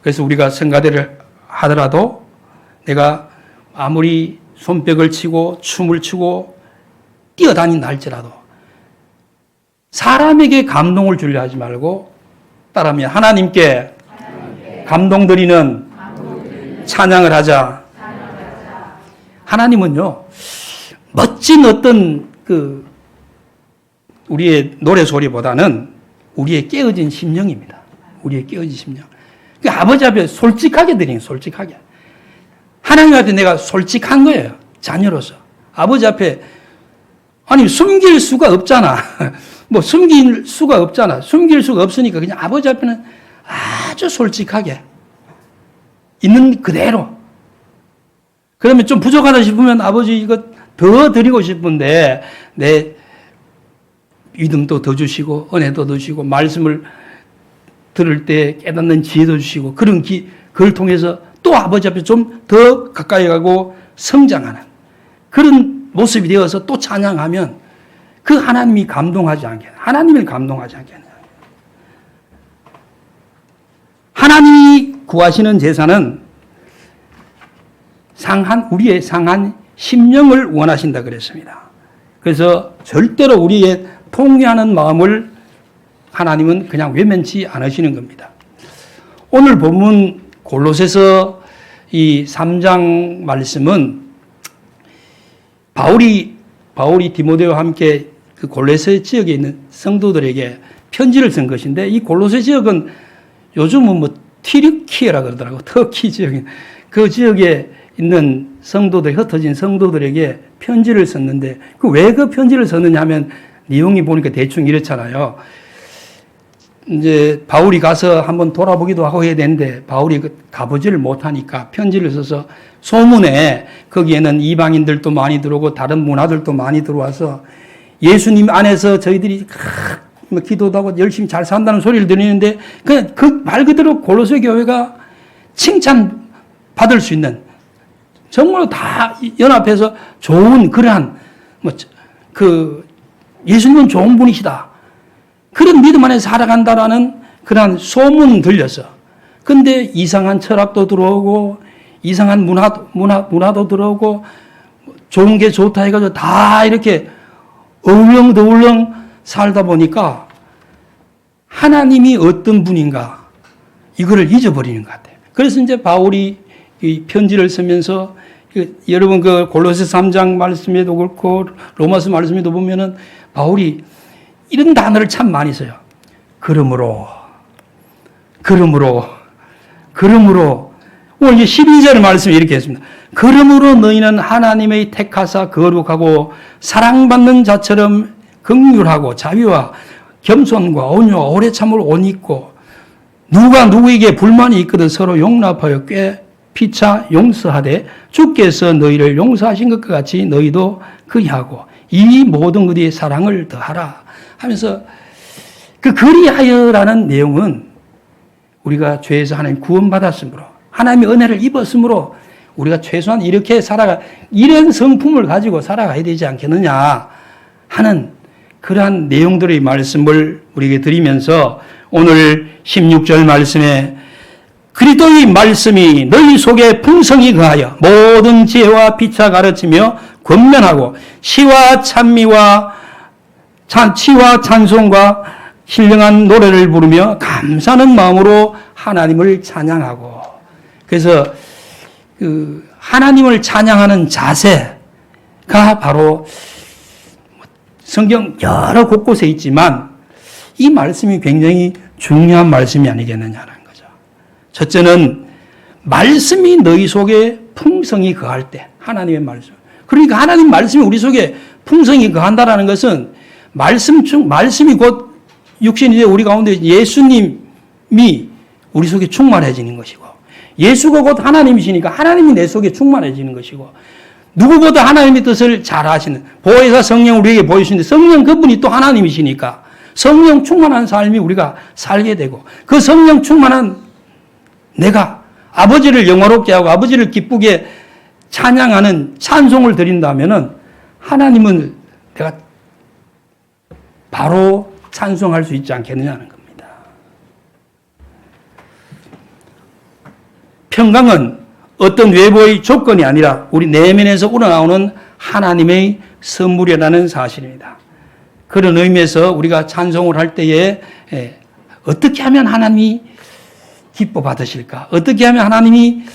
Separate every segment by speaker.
Speaker 1: 그래서 우리가 성가대를 하더라도 내가 아무리 손뼉을 치고 춤을 추고 뛰어다닌다 할지라도 사람에게 감동을 주려 하지 말고 따라하면 하나님께 감동드리는 찬양을 하자. 하나님은요, 멋진 어떤 우리의 노래 소리보다는 우리의 깨어진 심령입니다. 우리의 깨어진 심령. 아버지 앞에 솔직하게 드리는, 솔직하게. 하나님 앞에 내가 솔직한 거예요. 자녀로서. 아버지 앞에, 아니, 숨길 수가 없잖아. 뭐, 숨길 수가 없잖아. 숨길 수가 없으니까 그냥 아버지 앞에는 아주 솔직하게. 있는 그대로. 그러면 좀 부족하다 싶으면 아버지 이거 더 드리고 싶은데, 내 믿음도 더 주시고, 은혜도 더 주시고, 말씀을 들을 때 깨닫는 지혜도 주시고, 그걸 통해서 또 아버지 앞에 좀 더 가까이 가고 성장하는 그런 모습이 되어서 또 찬양하면 그 하나님이 감동하지 않겠나. 하나님을 감동하지 않겠나. 하나님이 구하시는 제사는 우리의 상한 심령을 원하신다 그랬습니다. 그래서 절대로 우리의 통회하는 마음을 하나님은 그냥 외면치 않으시는 겁니다. 오늘 본문 골로새서 이 3장 말씀은 바울이 디모데와 함께 그 골로새 지역에 있는 성도들에게 편지를 쓴 것인데, 이 골로새 지역은 요즘은 뭐 튀르키예라 그러더라고. 터키 지역. 그 지역에 있는 성도들, 흩어진 성도들에게 편지를 썼는데, 왜 그 편지를 썼느냐 하면 내용이 보니까 대충 이렇잖아요. 이제 바울이 가서 한번 돌아보기도 하고 해야 되는데 바울이 가보지를 못하니까 편지를 써서 소문에 거기에는 이방인들도 많이 들어오고 다른 문화들도 많이 들어와서 예수님 안에서 저희들이 기도도 하고 열심히 잘 산다는 소리를 들리는데 그냥 그 말 그대로 골로새 교회가 칭찬 받을 수 있는 정말로 다 연합해서 좋은 그러한 예수님은 좋은 분이시다. 그런 믿음 안에 살아간다라는 그런 소문 들려서. 근데 이상한 철학도 들어오고, 이상한 문화도 들어오고, 좋은 게 좋다 해가지고 다 이렇게 어울렁더울렁 살다 보니까 하나님이 어떤 분인가, 이거를 잊어버리는 것 같아요. 그래서 이제 바울이 이 편지를 쓰면서 여러분 그 골로새 3장 말씀에도 그렇고 로마서 말씀에도 보면은 바울이 이런 단어를 참 많이 써요. 그러므로. 오늘 이제 12절 말씀이 이렇게 했습니다. 그러므로 너희는 하나님의 택하사 거룩하고 사랑받는 자처럼 긍휼하고 자비와 겸손과 온유와 오래 참을 옷 입고 누가 누구에게 불만이 있거든 서로 용납하여 꽤 피차 용서하되 주께서 너희를 용서하신 것과 같이 너희도 그리하고 이 모든 것의 사랑을 더하라 하면서 그 그리하여라는 내용은 우리가 죄에서 하나님 구원받았으므로 하나님의 은혜를 입었으므로 우리가 최소한 이렇게 이런 성품을 가지고 살아가야 되지 않겠느냐 하는 그러한 내용들의 말씀을 우리에게 드리면서 오늘 16절 말씀에 그리스도의 말씀이 너희 속에 풍성히 거하여 모든 지혜와 피차 가르치며 권면하고 시와 찬송과 신령한 노래를 부르며 감사하는 마음으로 하나님을 찬양하고 그래서 그 하나님을 찬양하는 자세가 바로 성경 여러 곳곳에 있지만 이 말씀이 굉장히 중요한 말씀이 아니겠느냐는 거죠. 첫째는 말씀이 너희 속에 풍성히 거할 때 하나님의 말씀. 그러니까 하나님 말씀이 우리 속에 풍성히 거한다라는 것은 말씀이 곧 육신이 되어 우리 가운데 예수님이 우리 속에 충만해지는 것이고 예수가 곧 하나님이시니까 하나님이 내 속에 충만해지는 것이고 누구보다 하나님의 뜻을 잘 아시는 보혜사 성령 우리에게 보이시는데 성령 그분이 또 하나님이시니까 성령 충만한 삶이 우리가 살게 되고 그 성령 충만한 내가 아버지를 영화롭게 하고 아버지를 기쁘게 찬양하는 찬송을 드린다면은 하나님은 내가 바로 찬송할 수 있지 않겠느냐는 겁니다. 평강은 어떤 외부의 조건이 아니라 우리 내면에서 우러나오는 하나님의 선물이라는 사실입니다. 그런 의미에서 우리가 찬송을 할 때에 어떻게 하면 하나님이 기뻐 받으실까? 어떻게 하면 하나님이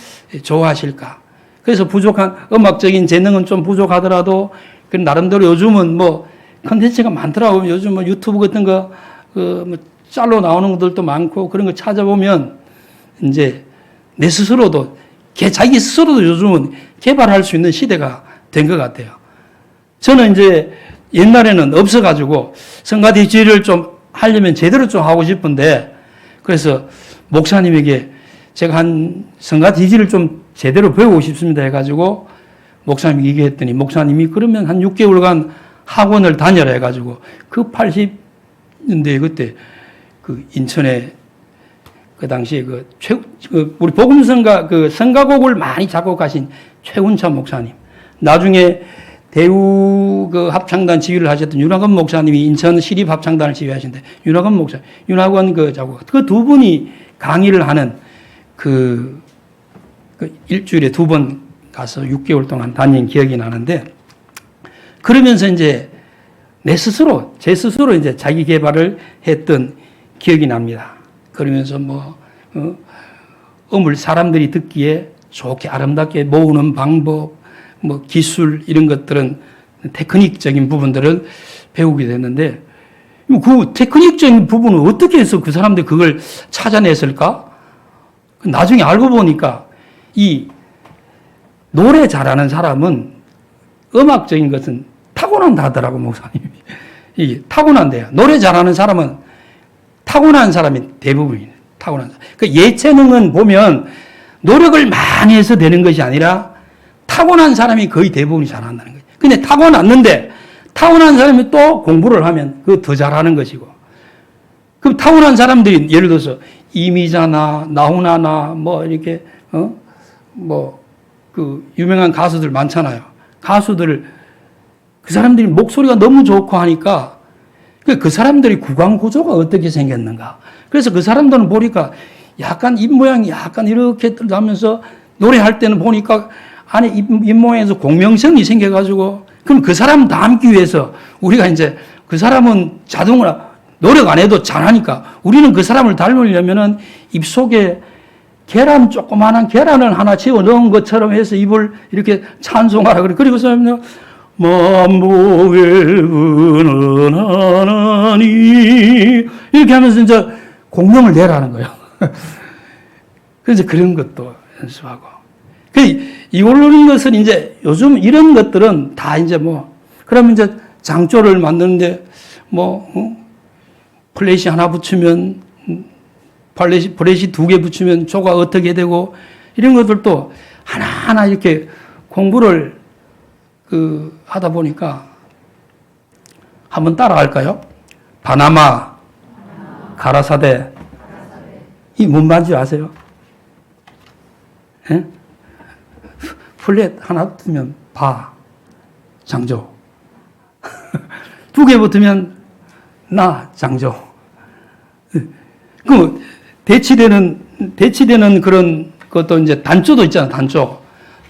Speaker 1: 좋아하실까? 그래서 부족한 음악적인 재능은 좀 부족하더라도 나름대로 요즘은 뭐 컨텐츠가 많더라고요. 요즘 뭐 유튜브 같은 거 뭐 짤로 나오는 것들도 많고 그런 거 찾아보면 이제 내 스스로도 자기 스스로도 요즘은 개발할 수 있는 시대가 된 것 같아요. 저는 이제 옛날에는 없어가지고 성가 DJ를 좀 하려면 제대로 좀 하고 싶은데 그래서 목사님에게 제가 한 성가 DJ를 좀 제대로 배우고 싶습니다 해가지고 목사님이 얘기했더니 목사님이 그러면 한 6개월간 학원을 다녀라 해가지고 그 80년대 그때 그 인천에 그 당시에 우리 복음성가 그 성가곡을 많이 작곡하신 최운찬 목사님, 나중에 대우 그 합창단 지휘를 하셨던 윤학원 목사님이 인천 시립 합창단을 지휘하신데 윤학원 목사, 윤학원 그 작곡 그 두 분이 강의를 하는 그 일주일에 2번 가서 6개월 동안 다닌 기억이 나는데 그러면서 이제 제 스스로 이제 자기 개발을 했던 기억이 납니다. 그러면서 음을 사람들이 듣기에 좋게 아름답게 모으는 방법, 기술 이런 것들은 테크닉적인 부분들을 배우게 됐는데 그 테크닉적인 부분을 어떻게 해서 그 사람들이 그걸 찾아냈을까? 나중에 알고 보니까 이 노래 잘하는 사람은 음악적인 것은 타고난다 하더라고 목사님이. 이게 타고난대요. 노래 잘하는 사람은 타고난 사람이 대부분이에요. 타고난 사람. 그 예체능은 보면 노력을 많이 해서 되는 것이 아니라 타고난 사람이 거의 대부분이 잘한다는 거예요. 근데 타고났는데 타고난 사람이 또 공부를 하면 그 더 잘하는 것이고. 그럼 타고난 사람들이 예를 들어서 이미자나 나훈아나 이렇게 그 유명한 가수들 많잖아요. 가수들 그 사람들이 목소리가 너무 좋고 하니까 그 사람들이 구강 구조가 어떻게 생겼는가. 그래서 그 사람들은 보니까 약간 입 모양이 약간 이렇게 하면서 노래할 때는 보니까 안에 입 모양에서 공명성이 생겨가지고 그럼 그 사람 닮기 위해서 우리가 이제 그 사람은 자동으로 노력 안 해도 잘하니까 우리는 그 사람을 닮으려면은 입속에 조그마한 계란을 하나 집어 넣은 것처럼 해서 입을 이렇게 찬송하라 그래. 그리고서 만복의 은하나니 이렇게 하면서 이제 공명을 내라는 거예요. 그래서 그런 것도 연습하고. 이걸로 것은 이제 요즘 이런 것들은 다 이제 그러면 이제 장조를 만드는데 플랫이 하나 붙이면 플랫이 2개 붙이면 조가 어떻게 되고 이런 것들도 하나하나 이렇게 공부를 하다 보니까 한번 따라갈까요? 바나마, 가라사대. 이 뭔 말인지 아세요? 예? 플랫 하나 붙으면 바, 장조. 2개 붙으면 나, 장조. 그 대치되는 그런 것도 이제 단조도 있잖아, 단조.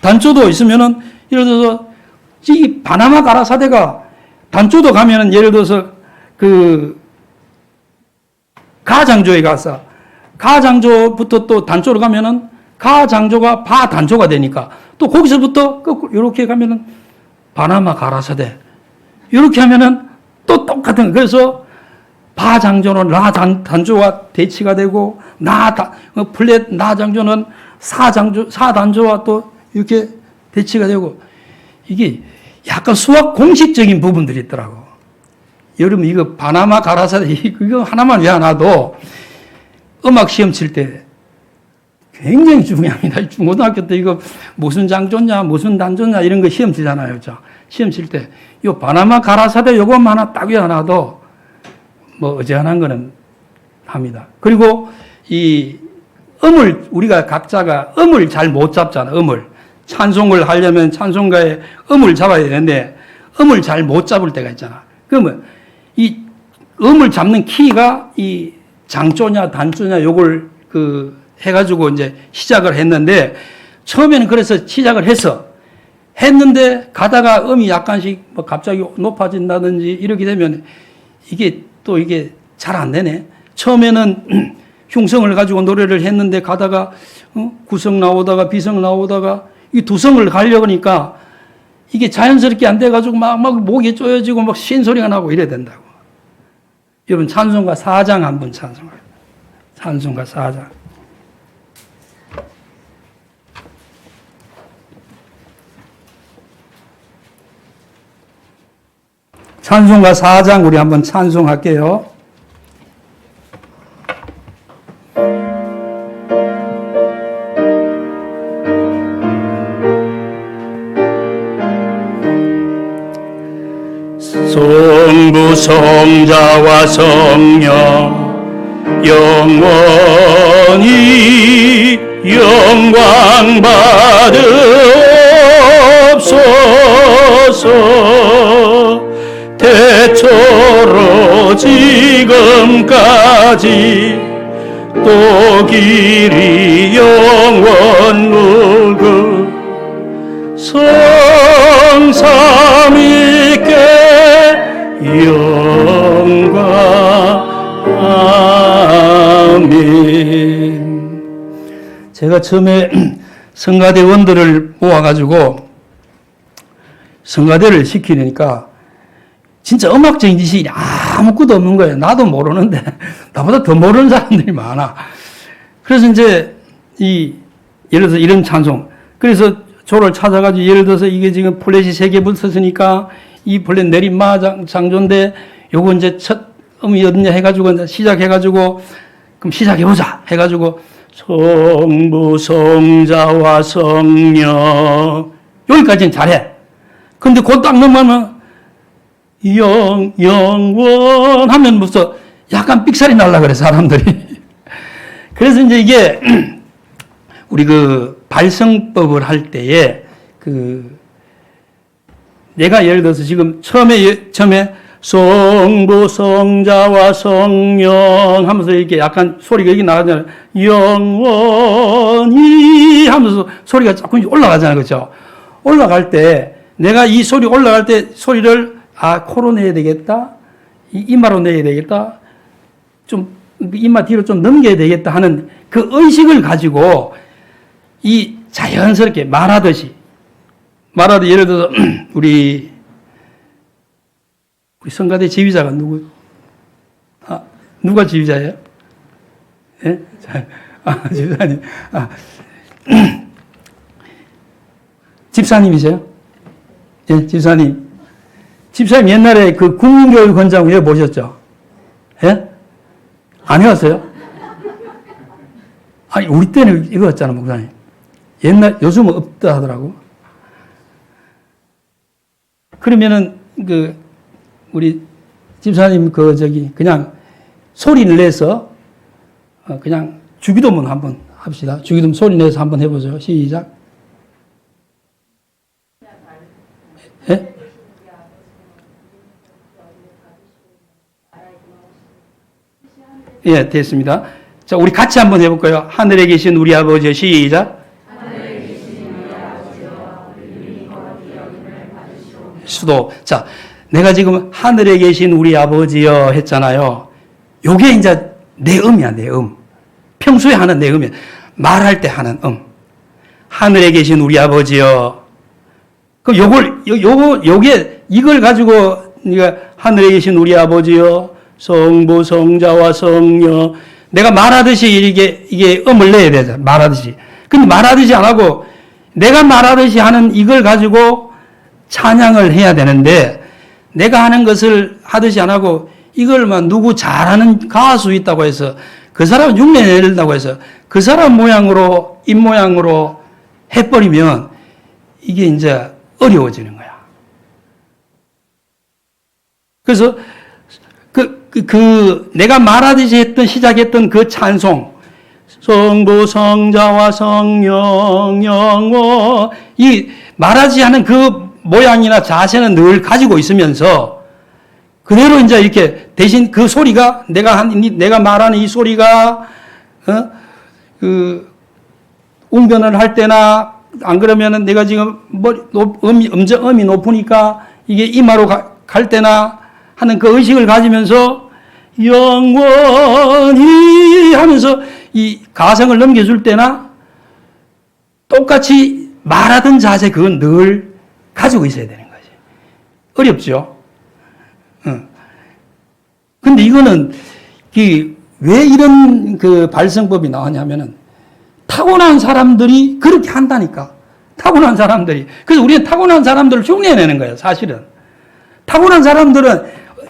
Speaker 1: 단조도 있으면은 예를 들어서 이 바나마 가라사대가 단조도 가면은 예를 들어서 가장조에 가서 가장조부터 또 단조로 가면은 가장조가 바단조가 되니까 또 거기서부터 거꾸로 이렇게 가면은 바나마 가라사대 이렇게 하면은 또 똑같은 그래서 바장조는 라단조와 대치가 되고 플랫 나장조는 사단조와 또 이렇게 대치가 되고 이게 약간 수학 공식적인 부분들이 있더라고. 여러분 이거 바나마 가라사대 이거 하나만 외워놔도 음악 시험 칠 때 굉장히 중요합니다. 중고등학교 때 이거 무슨 장조냐 무슨 단조냐 이런 거 시험 치잖아요. 시험 칠 때 이 바나마 가라사대 요것만 하나 딱 외워놔도 어지간한 거는 합니다. 그리고 우리가 각자가 음을 잘 못 잡잖아, 찬송을 하려면 찬송가에 음을 잡아야 되는데, 음을 잘 못 잡을 때가 있잖아. 그러면 음을 잡는 키가 장조냐, 단조냐, 요걸 해가지고 이제 시작을 했는데, 처음에는 그래서 시작을 했는데, 가다가 음이 약간씩 뭐 갑자기 높아진다든지 이렇게 되면 이게 또 이게 잘 안 되네. 처음에는 흉성을 가지고 노래를 했는데 가다가 구성 나오다가 비성 나오다가 이 두성을 가려고 하니까 이게 자연스럽게 안 돼가지고 막 목이 쪼여지고 막 쉰소리가 나고 이래야 된다고. 여러분 찬송가 4장 한번 찬송가요. 찬송가 4장. 찬송가 4장 우리 한번 찬송할게요. 성부 성자와 성령 영원히 영광 받으옵소서. 태초로 지금까지 또 길이 영원 물그 성삼위께 영광. 아멘. 제가 처음에 성가대원들을 모아가지고 성가대를 시키니까 진짜 음악적인 지식이 아무것도 없는 거예요. 나도 모르는데 나보다 더 모르는 사람들이 많아. 그래서 이제 예를 들어서 이런 찬송. 그래서 조를 찾아가지고 예를 들어서 이게 지금 플랫이 3개 붙었으니까 이 플랫 내림마 장조인데 요거 이제 첫 음이 어디냐 해가지고 이제 시작해가지고 그럼 시작해보자 해가지고 성부 성자와 성령 여기까지는 잘해. 근데 곧 딱 넘어가면 영원 하면 무슨 약간 삑살이 날라 그래 사람들이. 그래서 이제 이게 우리 그 발성법을 할 때에 내가 예를 들어서 지금 처음에 성부 성자와 성령 하면서 이렇게 약간 소리가 여기 나가잖아요. 영원히 하면서 소리가 조금 올라가잖아요. 그렇죠? 올라갈 때 내가 이 소리 올라갈 때 소리를 코로 내야 되겠다. 이마로 내야 되겠다. 좀 이마 뒤로 좀 넘겨야 되겠다 하는 그 의식을 가지고 이 자연스럽게 말하듯이 예를 들어서 우리 성가대 지휘자가 누가 지휘자예요? 예? 지휘자님. 집사님이세요? 예, 집사님. 집사님 옛날에 그 국민교육원장 왜 모셨죠? 예? 안 해왔어요? 아니, 우리 때는 이거였잖아, 목사님. 요즘은 없다 하더라고. 그러면은, 우리 집사님 그냥 소리를 내서, 그냥 주기도문 한번 합시다. 주기도문 소리 내서 한번 해보죠. 시작. 예? 예, 됐습니다. 자, 우리 같이 한번 해볼까요? 하늘에 계신 우리 아버지, 시작. 하늘에 계신 우리 아버지여, 이름이 거룩히 여김을 받으시오. 수도. 자, 내가 지금 하늘에 계신 우리 아버지여 했잖아요. 요게 이제 내 음이야, 내 음. 평소에 하는 내 음이야. 말할 때 하는 음. 하늘에 계신 우리 아버지여. 그럼 이걸 가지고 네가 하늘에 계신 우리 아버지여. 성부, 성자와 성령. 내가 말하듯이 이게 음을 내야 되잖아. 말하듯이. 근데 말하듯이 안 하고 내가 말하듯이 하는 이걸 가지고 찬양을 해야 되는데 내가 하는 것을 하듯이 안 하고 이걸만 누구 잘하는 가수 있다고 해서 그 사람 흉내 내린다고 해서 그 사람 모양으로, 입 모양으로 해버리면 이게 이제 어려워지는 거야. 그래서 내가 말하듯이 시작했던 그 찬송, 성부, 성자와 성령, 영원, 이 말하지 않은 그 모양이나 자세는 늘 가지고 있으면서, 그대로 이제 이렇게 대신 그 소리가, 내가 말하는 이 소리가, 그 웅변을 할 때나 안 그러면은 내가 지금 음이 높으니까 이게 이마로 갈 때나 하는 그 의식을 가지면서 영원히 하면서 이 가성을 넘겨줄 때나 똑같이 말하던 자세 그건 늘 가지고 있어야 되는 거지. 어렵죠? 근데 이거는 왜 이런 그 발성법이 나왔냐면은 타고난 사람들이 그렇게 한다니까. 타고난 사람들이. 그래서 우리는 타고난 사람들을 흉내내는 거예요, 사실은. 타고난 사람들은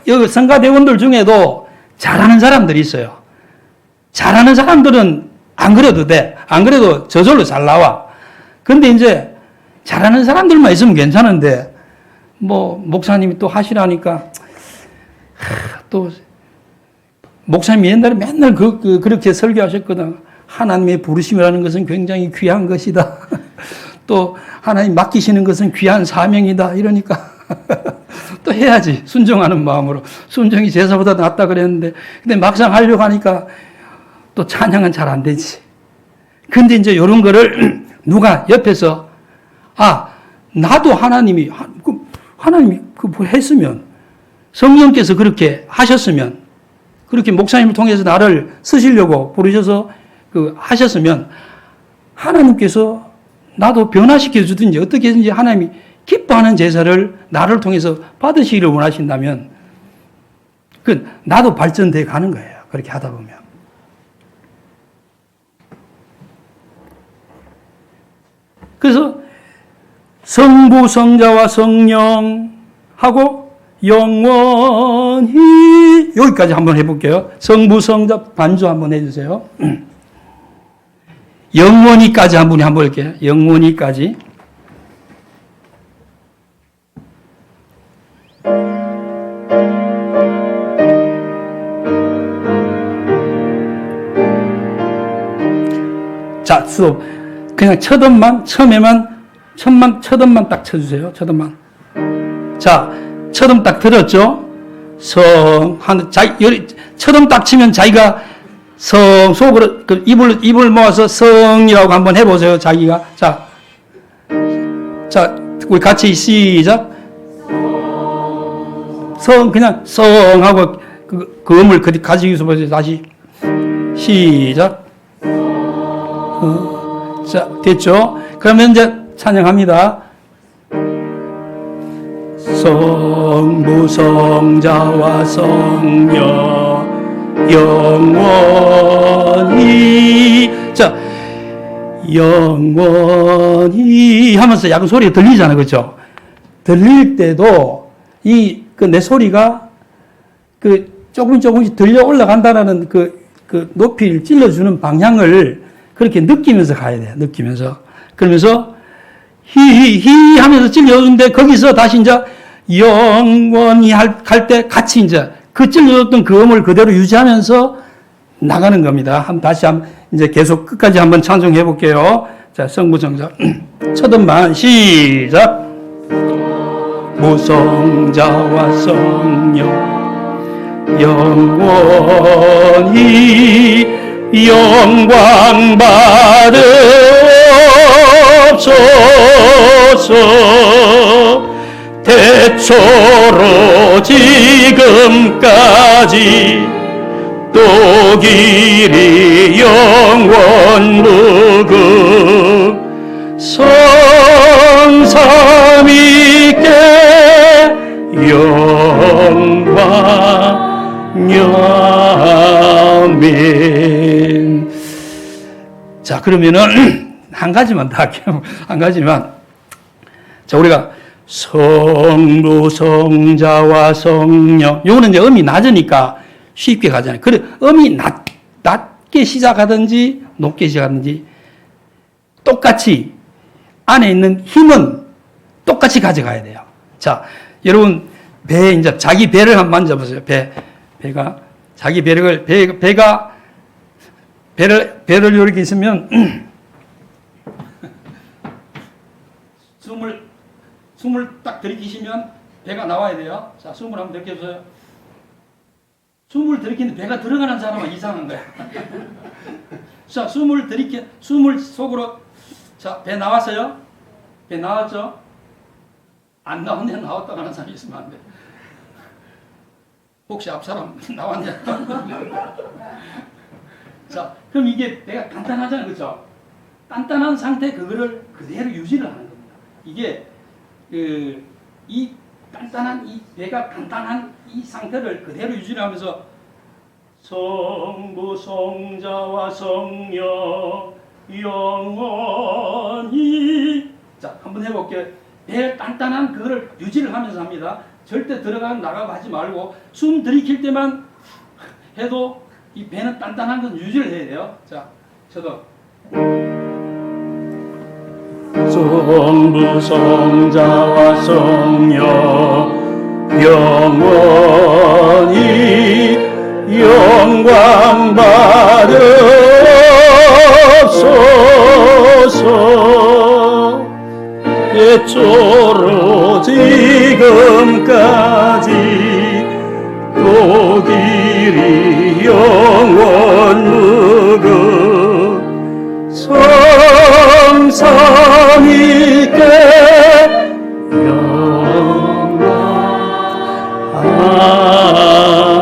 Speaker 1: 여기 성가대원들 중에도 잘하는 사람들이 있어요. 잘하는 사람들은 안 그래도 돼. 안 그래도 저절로 잘 나와. 근데 이제 잘하는 사람들만 있으면 괜찮은데, 목사님이 또 하시라니까, 또, 목사님이 옛날에 맨날 그렇게 설교하셨거든. 하나님의 부르심이라는 것은 굉장히 귀한 것이다. 또, 하나님 맡기시는 것은 귀한 사명이다. 이러니까, 또 해야지. 순종하는 마음으로. 순종이 제사보다 낫다 그랬는데, 근데 막상 하려고 하니까, 또 찬양은 잘 안 되지. 근데 이제 이런 거를 누가 옆에서, 나도 하나님이 뭐 했으면, 성령께서 그렇게 하셨으면, 그렇게 목사님을 통해서 나를 쓰시려고 부르셔서 하셨으면, 하나님께서 나도 변화시켜 주든지 어떻게든지 하나님이 기뻐하는 제사를 나를 통해서 받으시기를 원하신다면, 나도 발전돼 가는 거예요. 그렇게 하다 보면. 그래서 성부, 성자와 성령하고 영원히 여기까지 한번 해볼게요. 성부, 성자 반주 한번 해주세요. 영원히까지 한 분이 한번 볼게요. 영원히까지. 자, 수업. 그냥 첫음만, 첫음만 딱 쳐주세요. 첫음만. 자, 첫음 딱 들었죠? 첫음 딱 치면 자기가 속으로, 입을 모아서 성이라고 한번 해보세요. 자기가. 자, 우리 같이 시작. 그냥 성하고 그 음을 가지고 있어 보세요. 다시. 시작. 자, 됐죠? 그러면 이제 찬양합니다. 성부, 성자와 성령, 영원히. 자, 영원히 하면서 약간 소리가 들리잖아요. 그렇죠? 들릴 때도 내 소리가 조금씩 들려 올라간다라는 높이를 찔러주는 방향을 그렇게 느끼면서 가야 돼요. 느끼면서. 그러면서 히히히 하면서 찔러주는데 거기서 다시 이제 영원히 갈 때 같이 이제 찔러줬던 그 음을 그대로 유지하면서 나가는 겁니다. 다시 이제 계속 끝까지 한번 찬송해 볼게요. 자, 성부성자. 첫음만 시작. 무성자와 성령 영원히 영광 받으옵소서. 태초로 지금까지 또 길이 영원 무궁 성삼위께 영광 아멘. 자, 그러면은 한 가지만 더 할게요. 한 가지만. 자, 우리가 성부, 성자와 성령. 요거는 이제 음이 낮으니까 쉽게 가잖아요. 그래, 음이 낮게 시작하든지 높게 시작하든지 똑같이 안에 있는 힘은 똑같이 가져가야 돼요. 자, 여러분 이제 자기 배를 한번 만져보세요. 배가 자기 배를 이렇게 있으면 숨을 딱 들이키시면 배가 나와야 돼요. 자, 숨을 한번 들이켜보세요. 숨을 들이키는데 배가 들어가는 사람은 이상한 거야. 자, 숨을 속으로. 자, 배 나왔어요? 배 나왔죠? 안 나왔네. 나왔다 가는 사람이 있으면 안 돼. 혹시 앞 사람 나왔냐? 자, 그럼 이게 배가 단단하잖아요. 그렇죠? 단단한 상태 그거를 그대로 유지를 하는 겁니다. 이게 이 단단한 이 배가 단단한 이 상태를 그대로 유지를 하면서 성부 성자와 성령 영원히. 자, 한번 해볼게요. 배 단단한 그거를 유지를 하면서 합니다. 절대 나가고 하지 말고 숨 들이킬 때만 해도 이 배는 단단한 건 유지를 해야 돼요. 자, 저도 성부 성자와 성령 영원히 영광 받으옵소서. 애초로 지금까지 또 길이 영원 무궁 성삼위께 영광.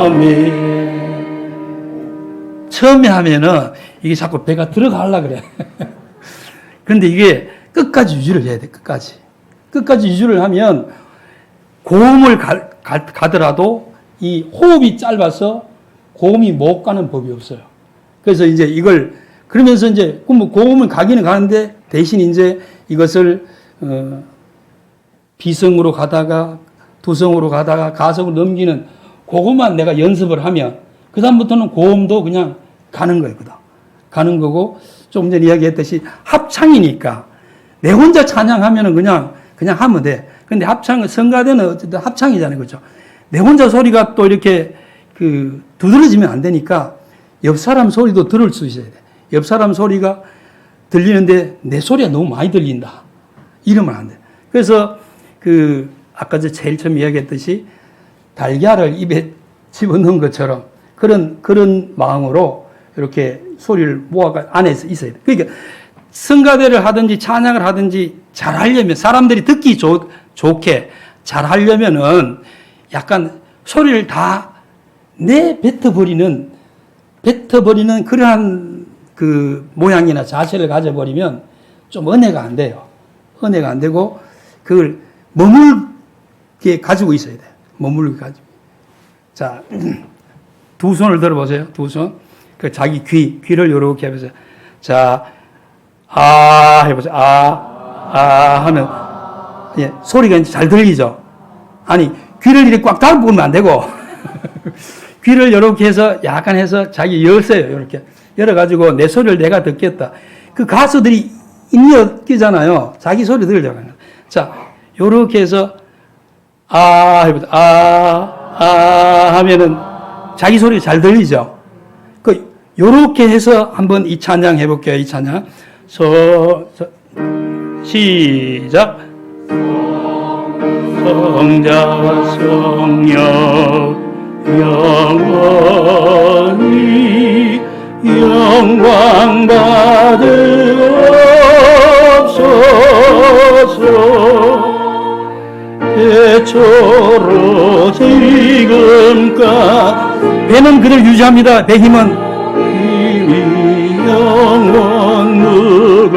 Speaker 1: 아멘. 처음에 하면은 이게 자꾸 배가 들어가려고 그래. 그런데 이게 끝까지 유지를 해야 돼. 끝까지 유지를 하면 고음을 가더라도 이 호흡이 짧아서 고음이 못 가는 법이 없어요. 그래서 이제 이걸 그러면서 이제 고음은 가기는 가는데 대신 이제 이것을 비성으로 가다가 두성으로 가다가 가성으로 넘기는 그것만 내가 연습을 하면 그 다음부터는 고음도 그냥 가는 거거든. 가는 거고 좀 전에 이야기했듯이 합창이니까 내 혼자 찬양하면은 그냥 하면 돼. 근데 성가대는 어쨌든 합창이잖아요. 그렇죠? 내 혼자 소리가 또 이렇게 두드러지면 안 되니까 옆 사람 소리도 들을 수 있어야 돼. 옆 사람 소리가 들리는데 내 소리가 너무 많이 들린다. 이러면 안 돼. 그래서 아까 제일 처음 이야기했듯이 달걀을 입에 집어넣은 것처럼 그런 마음으로 이렇게 소리를 모아가 안에서 있어야 돼. 그러니까 성가대를 하든지 찬양을 하든지 잘하려면 사람들이 듣기 좋게 잘하려면은 약간 소리를 다 뱉어버리는 그러한 모양이나 자세를 가져버리면 좀 은혜가 안 돼요. 은혜가 안 되고 그걸 머물게 가지고 있어야 돼요. 머물게 가지고. 자, 두 손을 들어보세요. 두 손. 자기 귀를 이렇게 해보세요. 자, 해보세요. 하면, 예, 소리가 이제 잘 들리죠? 아니, 귀를 이렇게 꽉 닫으면 안 되고, 귀를 이렇게 해서 약간 해서 자기 열세요. 이렇게. 열어가지고 내 소리를 내가 듣겠다. 그 가수들이 인연 끼잖아요. 자기 소리 들으려고 하는. 자, 요렇게 해서, 해보세요. 하면은 자기 소리가 잘 들리죠? 요렇게 해서 한번 이 찬양 해볼게요. 이 찬양. 시작. 성자와 성령 영원히 영광 받으옵소서. 애초로 지금까지 배는 그대로 유지합니다. 배 힘은 영원 무궁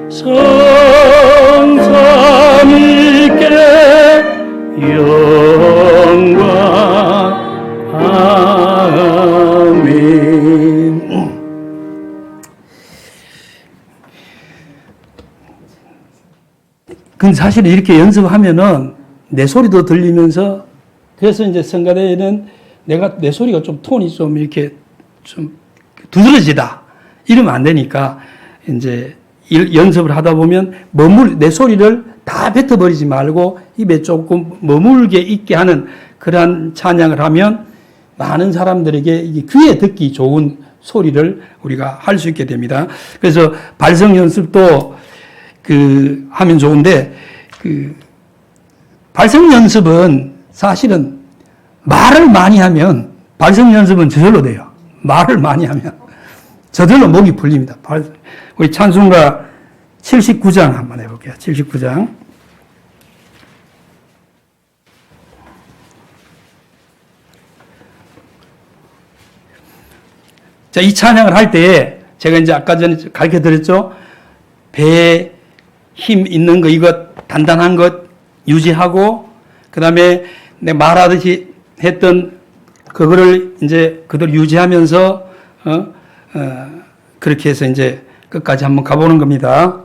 Speaker 1: 성삼위께 영광. 아멘. 근데 사실 이렇게 연습하면은 내 소리도 들리면서 그래서 이제 성가대에는 내 소리가 좀 톤이 좀 이렇게 좀 두드러지다. 이러면 안 되니까 이제 연습을 하다 보면 내 소리를 다 뱉어버리지 말고 입에 조금 머물게 있게 하는 그러한 찬양을 하면 많은 사람들에게 이게 귀에 듣기 좋은 소리를 우리가 할 수 있게 됩니다. 그래서 발성 연습도 하면 좋은데 발성 연습은 사실은 말을 많이 하면 발성 연습은 저절로 돼요. 말을 많이 하면. 저절로 목이 풀립니다. 우리 찬송가 79장 한번 해볼게요. 79장. 자, 이 찬양을 할 때에 제가 이제 아까 전에 가르쳐 드렸죠. 배에 힘 있는 거, 이거 단단한 것 유지하고, 그 다음에 내 말하듯이 했던 그거를 이제 그대로 유지하면서, 그렇게 해서 이제 끝까지 한번 가보는 겁니다.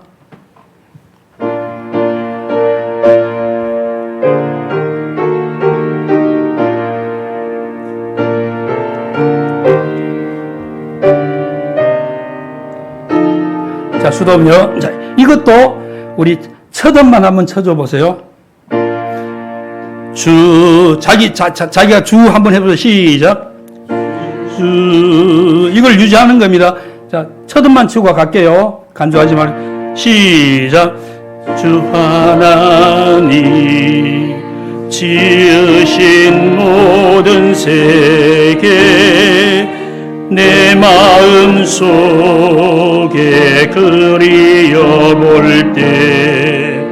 Speaker 1: 자, 수도음요. 자, 이것도 우리 첫 음만 한번 쳐줘 보세요. 자기가 주 한번 해보세요. 시작. 이걸 유지하는 겁니다. 자, 첫 음만 치고 갈게요. 간주하지 말고. 시작. 주 하나님 지으신 모든 세계 내 마음 속에 그리워볼 때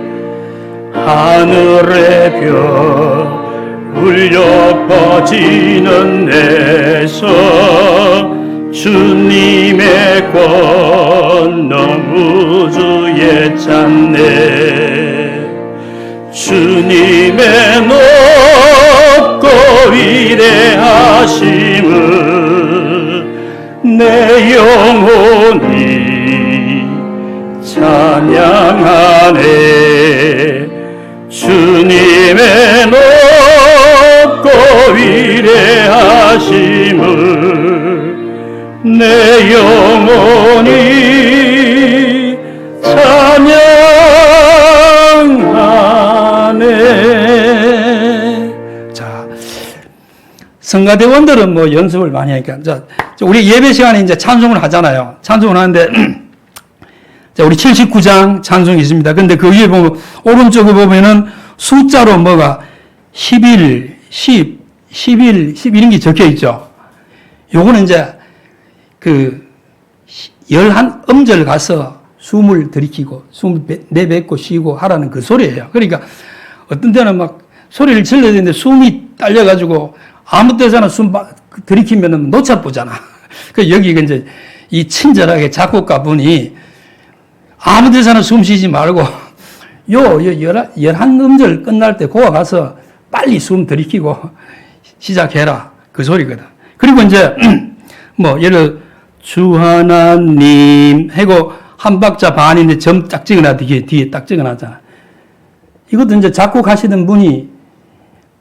Speaker 1: 하늘의 별 울려 퍼지는 내서 주님의 권능 우주에 찾네. 주님의 높고 위대하심을 내 영혼이 찬양하네. 주님의 높고 위대하심을 내 영혼이 찬양하네. 자, 성가대원들은 뭐 연습을 많이 하니까, 자, 우리 예배 시간에 이제 찬송을 하잖아요. 찬송을 하는데, 자, 우리 79장 찬송이 있습니다. 근데 그 위에 보면, 오른쪽에 보면은 숫자로 뭐가 11, 10, 11, 10 이런 게 적혀 있죠. 요거는 이제 그 11음절 가서 숨을 들이키고 숨을 내뱉고 쉬고 하라는 그 소리예요. 그러니까 어떤 때는 막 소리를 질러야 되는데 숨이 딸려가지고 아무 때서나 숨 들이키면 놓쳐보잖아. 그 여기 이제 이 친절하게 작곡가 분이 아무 데서나 숨 쉬지 말고 11음절 끝날 때 고아 가서 빨리 숨 들이키고 시작해라. 그 소리거든. 그리고 이제 뭐 예를 주 하나님 하고 한 박자 반인데 점 딱 찍어놔. 뒤에 딱 찍어놨잖아. 이것도 이제 작곡하시는 분이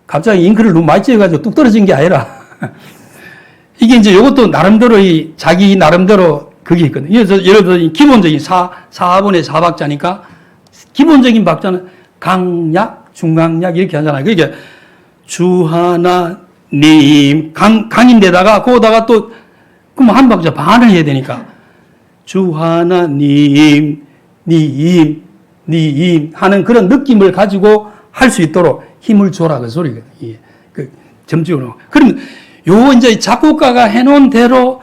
Speaker 1: 갑자기 잉크를 너무 많이 찍어가지고 뚝 떨어진 게 아니라 이게 이제 이것도 나름대로 자기 나름대로 그게 있거든요. 예를 들어 기본적인 4분의 4박자니까 기본적인 박자는 강약, 중강약 이렇게 하잖아요. 그러니까 주 하나님 강인데다가 거기다가 또 그럼 한 박자 반을 해야 되니까 주 하나님 님 하는 그런 느낌을 가지고 할 수 있도록 힘을 줘라 그 소리거든요. 예. 그 점찍어놓고. 그럼 요 이제 작곡가가 해놓은 대로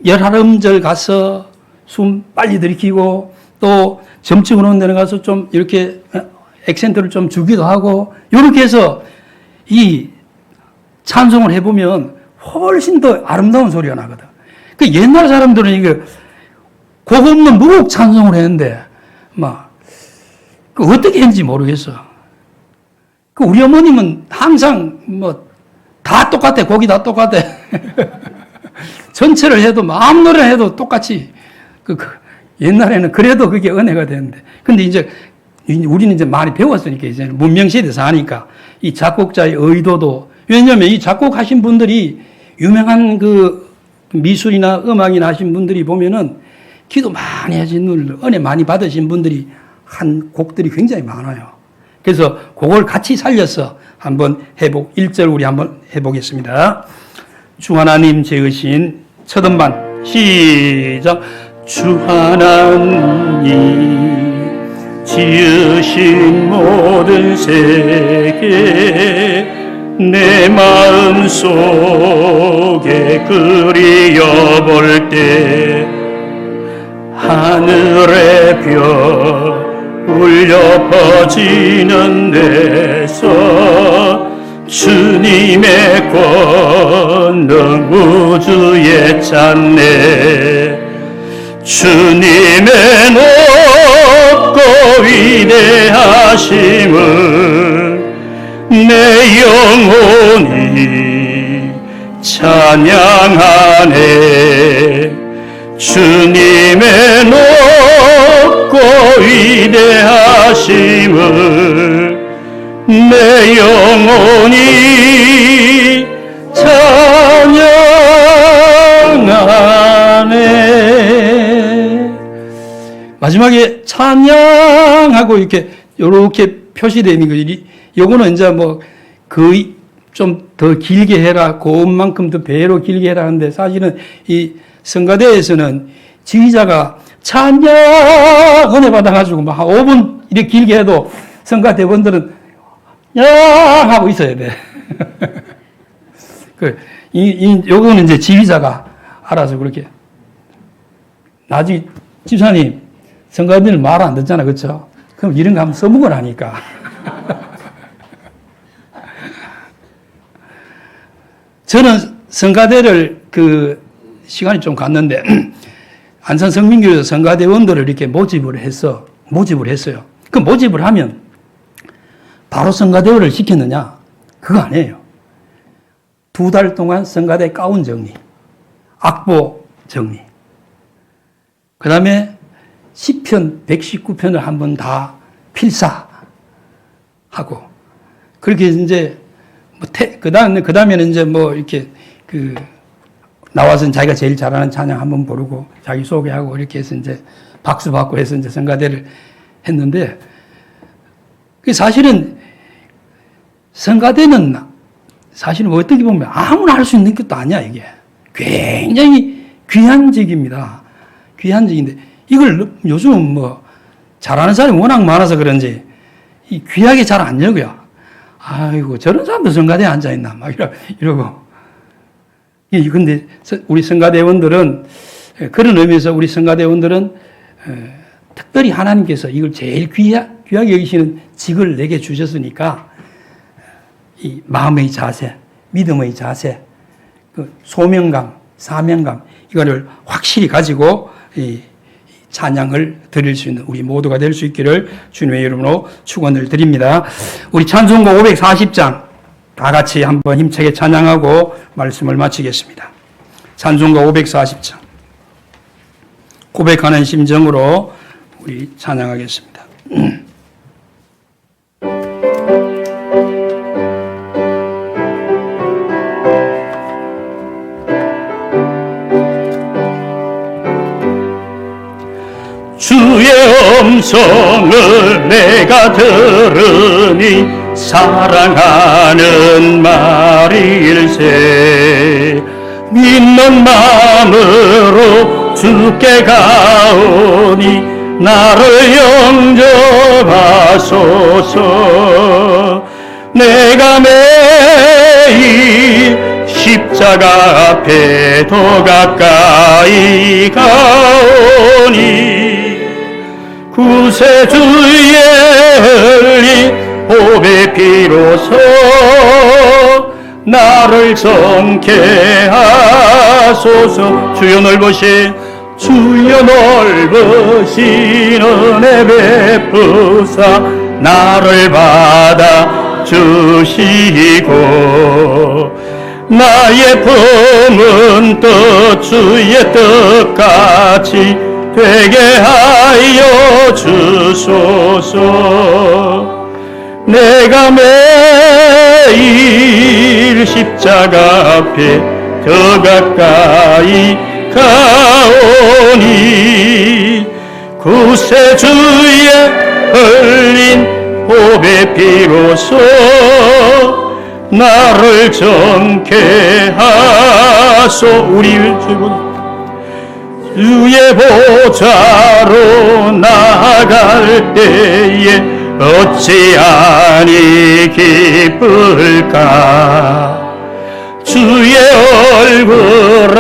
Speaker 1: 11음절 가서 숨 빨리 들이키고 또 점찍어 놓은 데는 가서 좀 이렇게 액센트를 좀 주기도 하고 이렇게 해서 이 찬송을 해보면 훨씬 더 아름다운 소리가 나거든. 그 옛날 사람들은 이게 곡 없는 무곡 찬송을 했는데 막 그 어떻게 했는지 모르겠어. 그 우리 어머님은 항상 뭐 다 똑같아. 곡이 다 똑같아. 전체를 해도 아무 노래 해도 똑같이 옛날에는 그래도 그게 은혜가 되는데 근데 이제 우리는 이제 많이 배웠으니까 이제 문명시대에 사니까 이 작곡자의 의도도 왜냐하면 이 작곡하신 분들이 유명한 그 미술이나 음악이나 하신 분들이 보면은 기도 많이 하신 분들, 은혜 많이 받으신 분들이 한 곡들이 굉장히 많아요. 그래서 그걸 같이 살려서 한번 1절 우리 한번 해보겠습니다. 주 하나님 지으신 첫 음반 시작. 주 하나님 지으신 모든 세계
Speaker 2: 내 마음 속에 그리워볼 때 하늘의 별 울려 퍼지는 데서 주님의 권능 우주에 찾네. 주님의 높고 위대하심을 내 영혼이 찬양하네. 주님의 높고 위대하심을 내 영혼이 찬양하네. 마지막에 찬양하고 이렇게 표시되는 거지. 요거는 이제 뭐 거의 좀 더 길게 해라, 고음만큼 더 배로 길게 해라 하는데, 사실은 이 성가대에서는 지휘자가 찬양 은혜 받아가지고 막 한 5분 이렇게 길게 해도 성가대원들은 야 하고 있어야 돼. 요거는 이제 지휘자가 알아서 그렇게. 나중에 집사님 성가대는 말 안 듣잖아, 그렇죠? 그럼 이런 거 하면 써먹으라니까. 저는 성가대를 시간이 좀 갔는데 안산 성민교에서 성가대원들을 이렇게 모집을 했어요. 그 모집을 하면 바로 성가대원을 시켰느냐? 그거 아니에요. 2달 동안 성가대 가운 정리, 악보 정리, 그 다음에 시편 119편을 한번 다 필사하고, 그렇게 이제 그 다음에는 이제 뭐 이렇게 나와서 자기가 제일 잘하는 찬양 한번 부르고 자기 소개하고 이렇게 해서 이제 박수 받고 해서 이제 성가대를 했는데, 사실은 성가대는 사실은 어떻게 보면 아무나 할 수 있는 것도 아니야. 이게 굉장히 귀한 직입니다. 귀한 직인데 이걸 요즘은 뭐 잘하는 사람이 워낙 많아서 그런지 이 귀하게 잘 안 여겨요. 아이고, 저런 사람도 성가대에 앉아있나, 막 이러고. 근데 우리 성가대원들은, 그런 의미에서 우리 성가대원들은 특별히 하나님께서 이걸 제일 귀하게 여기시는 직을 내게 주셨으니까, 이 마음의 자세, 믿음의 자세, 소명감, 사명감, 이거를 확실히 가지고 이 찬양을 드릴 수 있는 우리 모두가 될 수 있기를 주님의 이름으로 축원을 드립니다. 우리 찬송가 540장 다 같이 한번 힘차게 찬양하고 말씀을 마치겠습니다. 찬송가 540장 고백하는 심정으로 우리 찬양하겠습니다. 주의 음성을 내가 들으니 사랑하는 말일세. 믿는 마음으로 주께 가오니 나를 영접하소서. 내가 매일 십자가 앞에 더 가까이 가오니 구세주의 흘린 보배 피로서 나를 정케 하소서. 주여 넓으신 은혜 베푸사 나를 받아 주시고 나의 품은 뜻 주의 뜻같이 되게 하여 주소서. 내가 매일 십자가 앞에 더 가까이 가오니 구세주의 흘린 보배 피로서 나를 정케 하소. 우리 주의 보좌로 나아갈 때에
Speaker 1: 어찌하니 기쁠까. 주의 얼굴을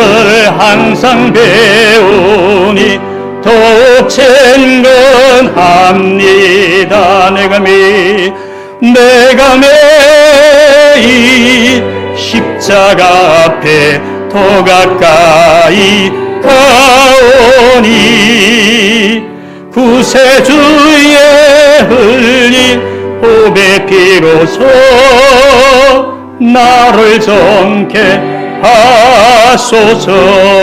Speaker 1: 항상 배우니 도체인 건 합니다. 내가 매일 십자가 앞에 더 가까이 가오니 구세주의 흘린 보배 피로써 나를 정케 하소서.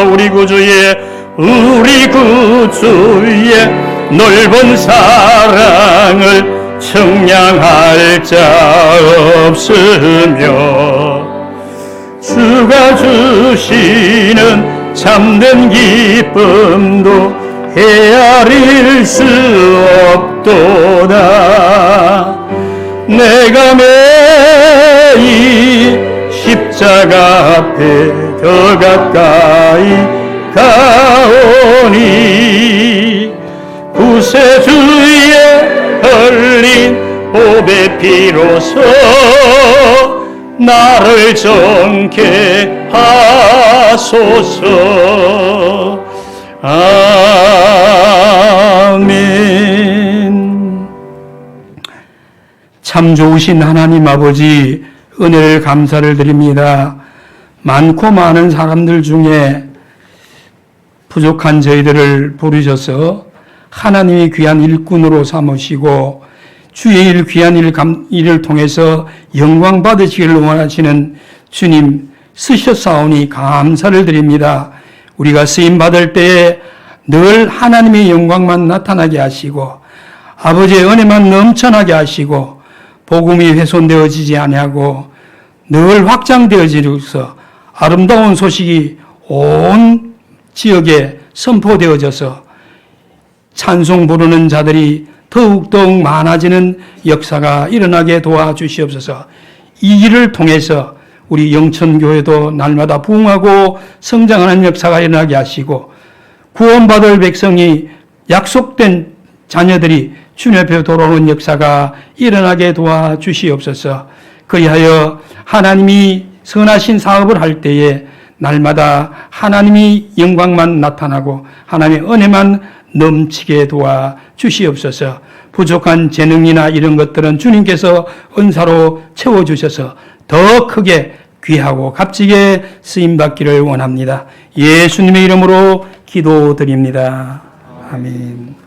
Speaker 1: 우리 구주의 넓은 사랑을 청량할 자 없으며 주가 주시는 참된 기쁨도 헤아릴 수 없도다. 내가 매일 십자가 앞에 더 가까이 가오니 구세주의 흘린 보배 피로써 나를 정케 하소서. 아멘. 참 좋으신 하나님 아버지, 은혜를 감사를 드립니다. 많고 많은 사람들 중에 부족한 저희들을 부르셔서 하나님의 귀한 일꾼으로 삼으시고 주의 일 귀한 일을 통해서 영광 받으시기를 원하시는 주님 쓰셨사오니 감사를 드립니다. 우리가 쓰임 받을 때에 늘 하나님의 영광만 나타나게 하시고 아버지의 은혜만 넘쳐나게 하시고 복음이 훼손되어지지 아니하고 늘 확장되어지면서 아름다운 소식이 온 지역에 선포되어져서 찬송 부르는 자들이 더욱더욱 많아지는 역사가 일어나게 도와주시옵소서. 이 일을 통해서 우리 영천교회도 날마다 부흥하고 성장하는 역사가 일어나게 하시고 구원받을 백성이 약속된 자녀들이 주님 앞에 돌아오는 역사가 일어나게 도와주시옵소서. 그리하여 하나님이 선하신 사업을 할 때에 날마다 하나님이 영광만 나타나고 하나님의 은혜만 넘치게 도와주시옵소서. 부족한 재능이나 이런 것들은 주님께서 은사로 채워주셔서 더 크게 귀하고 값지게 쓰임받기를 원합니다. 예수님의 이름으로 기도드립니다. 아멘.